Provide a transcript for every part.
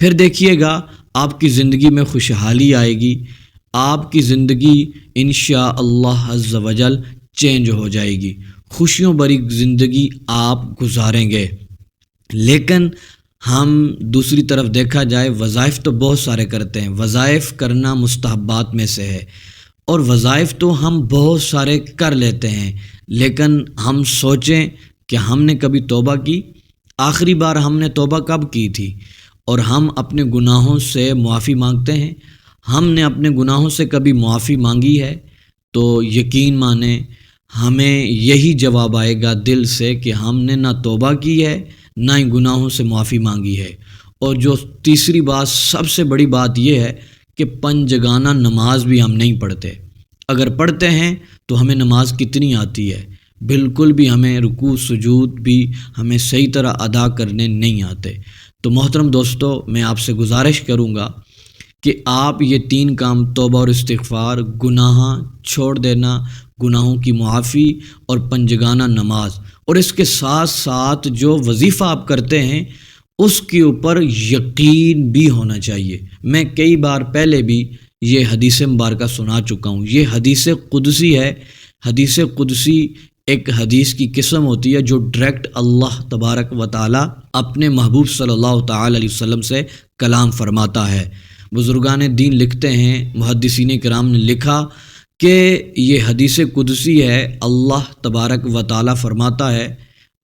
پھر دیکھیے گا آپ کی زندگی میں خوشحالی آئے گی، آپ کی زندگی انشاءاللہ عز و جل چینج ہو جائے گی، خوشیوں بھری زندگی آپ گزاریں گے۔ لیکن ہم دوسری طرف دیکھا جائے وظائف تو بہت سارے کرتے ہیں، وظائف کرنا مستحبات میں سے ہے، اور وظائف تو ہم بہت سارے کر لیتے ہیں، لیکن ہم سوچیں کہ ہم نے کبھی توبہ کی؟ آخری بار ہم نے توبہ کب کی تھی؟ اور ہم اپنے گناہوں سے معافی مانگتے ہیں؟ ہم نے اپنے گناہوں سے کبھی معافی مانگی ہے؟ تو یقین مانیں ہمیں یہی جواب آئے گا دل سے کہ ہم نے نہ توبہ کی ہے نہ ہی گناہوں سے معافی مانگی ہے۔ اور جو تیسری بات، سب سے بڑی بات یہ ہے کہ پنجگانہ نماز بھی ہم نہیں پڑھتے۔ اگر پڑھتے ہیں تو ہمیں نماز کتنی آتی ہے؟ بالکل بھی ہمیں رکوع سجود بھی ہمیں صحیح طرح ادا کرنے نہیں آتے۔ تو محترم دوستو، میں آپ سے گزارش کروں گا کہ آپ یہ 3 کام، توبہ اور استغفار، گناہ چھوڑ دینا، گناہوں کی معافی اور پنجگانہ نماز، اور اس کے ساتھ ساتھ جو وظیفہ آپ کرتے ہیں اس کے اوپر یقین بھی ہونا چاہیے۔ میں کئی بار پہلے بھی یہ حدیث مبارکہ سنا چکا ہوں، یہ حدیث قدسی ہے۔ حدیث قدسی ایک حدیث کی قسم ہوتی ہے جو ڈائریکٹ اللہ تبارک و تعالی اپنے محبوب صلی اللہ تعالی علیہ وسلم سے کلام فرماتا ہے۔ بزرگان دین لکھتے ہیں، محدثین کرام نے لکھا کہ یہ حدیث قدسی ہے، اللہ تبارک و تعالی فرماتا ہے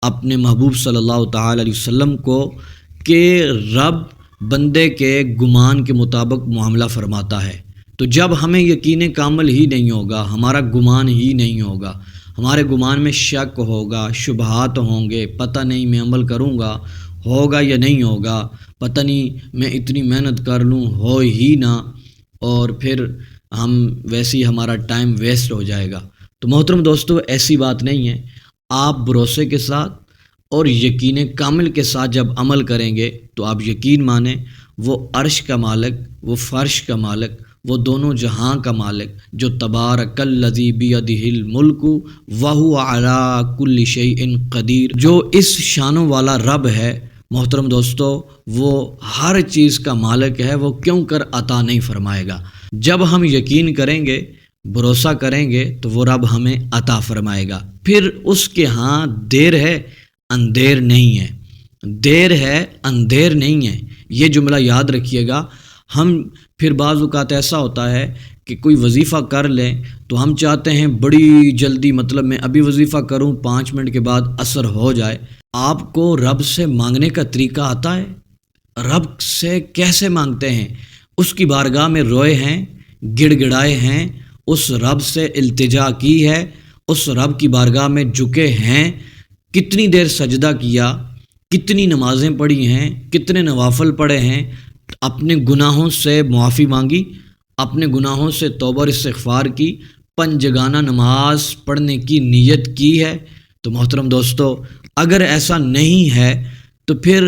اپنے محبوب صلی اللہ تعالی علیہ وسلم کو کہ رب بندے کے گمان کے مطابق معاملہ فرماتا ہے۔ تو جب ہمیں یقین کامل ہی نہیں ہوگا، ہمارا گمان ہی نہیں ہوگا، ہمارے گمان میں شک ہوگا، شبہات ہوں گے، پتہ نہیں میں عمل کروں گا ہوگا یا نہیں ہوگا، پتہ نہیں میں اتنی محنت کر لوں ہو ہی نہ، اور پھر ہم ویسے ہی ہمارا ٹائم ویسٹ ہو جائے گا۔ تو محترم دوستو، ایسی بات نہیں ہے۔ آپ بھروسے کے ساتھ اور یقین کامل کے ساتھ جب عمل کریں گے تو آپ یقین مانیں وہ عرش کا مالک، وہ فرش کا مالک، وہ دونوں جہاں کا مالک، جو تبارک الذی بیدہ الملک وہو علی کل شیء قدیر، جو اس شانوں والا رب ہے محترم دوستو، وہ ہر چیز کا مالک ہے، وہ کیوں کر عطا نہیں فرمائے گا؟ جب ہم یقین کریں گے، بھروسہ کریں گے تو وہ رب ہمیں عطا فرمائے گا۔ پھر اس کے ہاں دیر ہے اندھیر نہیں ہے، دیر ہے اندھیر نہیں ہے، یہ جملہ یاد رکھیے گا۔ ہم پھر بعض اوقات ایسا ہوتا ہے کہ کوئی وظیفہ کر لیں تو ہم چاہتے ہیں بڑی جلدی، مطلب میں ابھی وظیفہ کروں 5 منٹ کے بعد عصر ہو جائے۔ آپ کو رب سے مانگنے کا طریقہ آتا ہے؟ رب سے کیسے مانگتے ہیں؟ اس کی بارگاہ میں روئے ہیں، گڑ گڑائے ہیں، اس رب سے التجا کی ہے، اس رب کی بارگاہ میں جھکے ہیں، کتنی دیر سجدہ کیا، کتنی نمازیں پڑھی ہیں، کتنے نوافل پڑھے ہیں، اپنے گناہوں سے معافی مانگی، اپنے گناہوں سے توبہ اور استغفار کی، پنجگانہ نماز پڑھنے کی نیت کی ہے۔ تو محترم دوستو، اگر ایسا نہیں ہے تو پھر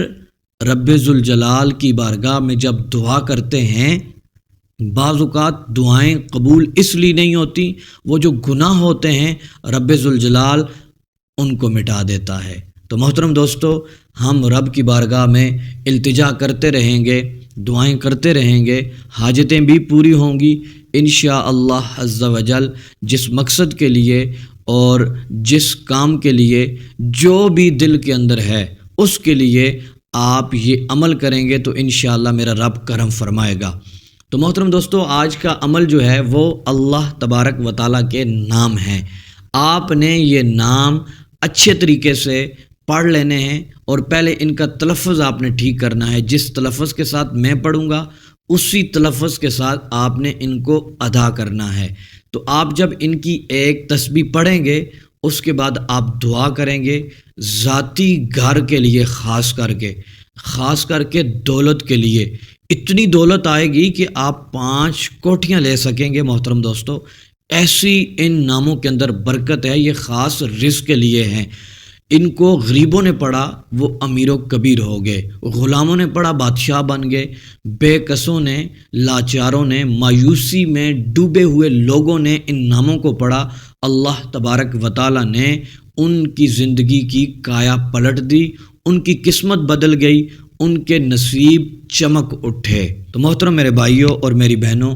رب ذوالجلال کی بارگاہ میں جب دعا کرتے ہیں، بعض اوقات دعائیں قبول اس لیے نہیں ہوتی، وہ جو گناہ ہوتے ہیں رب ذوالجلال ان کو مٹا دیتا ہے۔ تو محترم دوستو، ہم رب کی بارگاہ میں التجا کرتے رہیں گے، دعائیں کرتے رہیں گے، حاجتیں بھی پوری ہوں گی انشاءاللہ عز و جل۔ جس مقصد کے لیے اور جس کام کے لیے جو بھی دل کے اندر ہے اس کے لیے آپ یہ عمل کریں گے تو انشاءاللہ میرا رب کرم فرمائے گا۔ تو محترم دوستو، آج کا عمل جو ہے وہ اللہ تبارک و تعالیٰ کے نام ہیں۔ آپ نے یہ نام اچھے طریقے سے پڑھ لینے ہیں، اور پہلے ان کا تلفظ آپ نے ٹھیک کرنا ہے۔ جس تلفظ کے ساتھ میں پڑھوں گا اسی تلفظ کے ساتھ آپ نے ان کو ادا کرنا ہے۔ تو آپ جب ان کی ایک تسبیح پڑھیں گے اس کے بعد آپ دعا کریں گے ذاتی گھر کے لیے، خاص کر کے دولت کے لیے۔ اتنی دولت آئے گی کہ آپ 5 کوٹھیاں لے سکیں گے محترم دوستو، ایسی ان ناموں کے اندر برکت ہے۔ یہ خاص رزق کے لیے ہیں۔ ان کو غریبوں نے پڑھا وہ امیر و کبیر ہو گئے، غلاموں نے پڑھا بادشاہ بن گئے، بے کسوں نے، لاچاروں نے، مایوسی میں ڈوبے ہوئے لوگوں نے ان ناموں کو پڑھا، اللہ تبارک و تعالیٰ نے ان کی زندگی کی کایا پلٹ دی، ان کی قسمت بدل گئی، ان کے نصیب چمک اٹھے۔ تو محترم میرے بھائیوں اور میری بہنوں،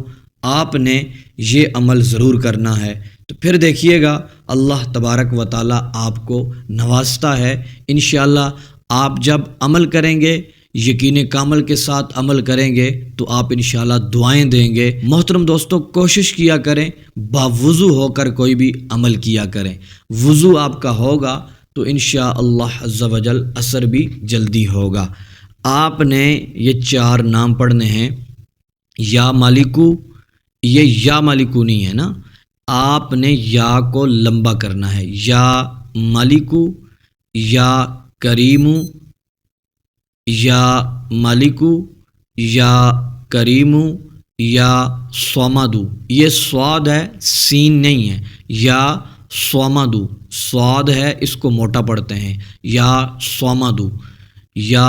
آپ نے یہ عمل ضرور کرنا ہے۔ تو پھر دیکھیے گا اللہ تبارک و تعالیٰ آپ کو نوازتا ہے۔ انشاءاللہ آپ جب عمل کریں گے، یقین کامل کے ساتھ عمل کریں گے تو آپ انشاءاللہ دعائیں دیں گے۔ محترم دوستو، کوشش کیا کریں باوضو ہو کر کوئی بھی عمل کیا کریں۔ وضو آپ کا ہوگا تو انشاءاللہ عز و جل اثر بھی جلدی ہوگا۔ آپ نے یہ 4 نام پڑھنے ہیں۔ یا مالکو، یہ یا مالکو نہیں ہے نا، آپ نے یا کو لمبا کرنا ہے۔ یا مالکو، یا کریمو، یا مالکو، یا کریمو، یا صمدو۔ یہ صاد ہے، سین نہیں ہے۔ یا صمدو، صاد ہے، اس کو موٹا پڑھتے ہیں۔ یا صمدو، یا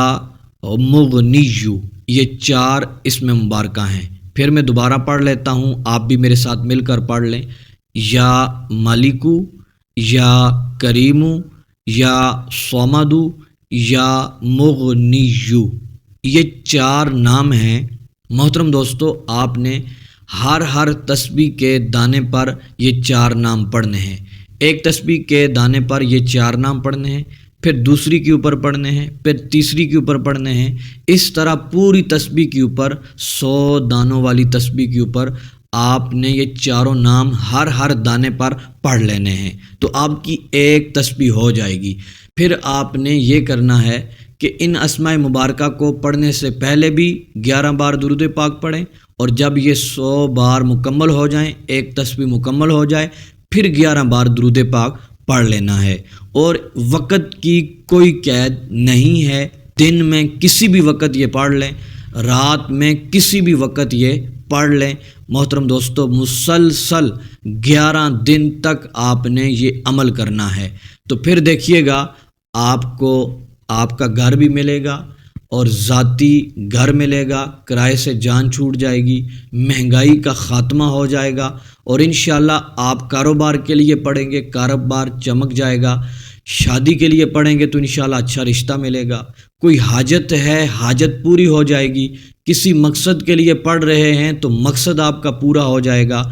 مغنیو، یہ 4 اسم مبارکہ ہیں۔ پھر میں دوبارہ پڑھ لیتا ہوں، آپ بھی میرے ساتھ مل کر پڑھ لیں۔ یا مالکو، یا کریمو، یا صمدو، یا مغنیو، یہ 4 نام ہیں۔ محترم دوستو، آپ نے ہر تسبیح کے دانے پر یہ 4 نام پڑھنے ہیں۔ ایک تسبیح کے دانے پر یہ 4 نام پڑھنے ہیں، پھر دوسری کے اوپر پڑھنے ہیں، پھر تیسری کے اوپر پڑھنے ہیں۔ اس طرح پوری تسبیح کے اوپر 100 دانوں والی تسبیح کے اوپر آپ نے یہ 4 نام ہر دانے پر پڑھ لینے ہیں، تو آپ کی ایک تسبیح ہو جائے گی۔ پھر آپ نے یہ کرنا ہے کہ ان اسماء مبارکہ کو پڑھنے سے پہلے بھی 11 بار درود پاک پڑھیں، اور جب یہ 100 بار مکمل ہو جائیں، ایک تسبیح مکمل ہو جائے، پھر 11 بار درود پاک پڑھ لینا ہے۔ اور وقت کی کوئی قید نہیں ہے، دن میں کسی بھی وقت یہ پڑھ لیں، رات میں کسی بھی وقت یہ پڑھ لیں۔ محترم دوستو، مسلسل 11 دن تک آپ نے یہ عمل کرنا ہے، تو پھر دیکھیے گا آپ کو آپ کا گھر بھی ملے گا، اور ذاتی گھر ملے گا، کرائے سے جان چھوٹ جائے گی، مہنگائی کا خاتمہ ہو جائے گا، اور انشاءاللہ آپ کاروبار کے لیے پڑھیں گے، کاروبار چمک جائے گا۔ شادی کے لیے پڑھیں گے تو انشاءاللہ اچھا رشتہ ملے گا۔ کوئی حاجت ہے، حاجت پوری ہو جائے گی۔ کسی مقصد کے لیے پڑھ رہے ہیں تو مقصد آپ کا پورا ہو جائے گا۔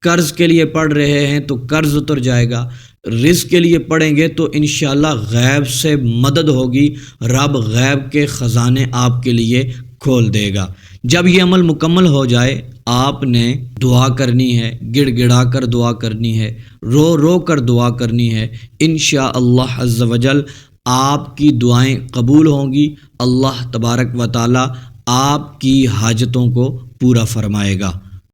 قرض کے لیے پڑھ رہے ہیں تو قرض اتر جائے گا۔ رزق کے لیے پڑھیں گے تو انشاءاللہ غیب سے مدد ہوگی، رب غیب کے خزانے آپ کے لیے کھول دے گا۔ جب یہ عمل مکمل ہو جائے، آپ نے دعا کرنی ہے، گڑ گڑا کر دعا کرنی ہے، رو رو کر دعا کرنی ہے۔ انشاءاللہ عز و جل آپ کی دعائیں قبول ہوں گی، اللہ تبارک و تعالی آپ کی حاجتوں کو پورا فرمائے گا۔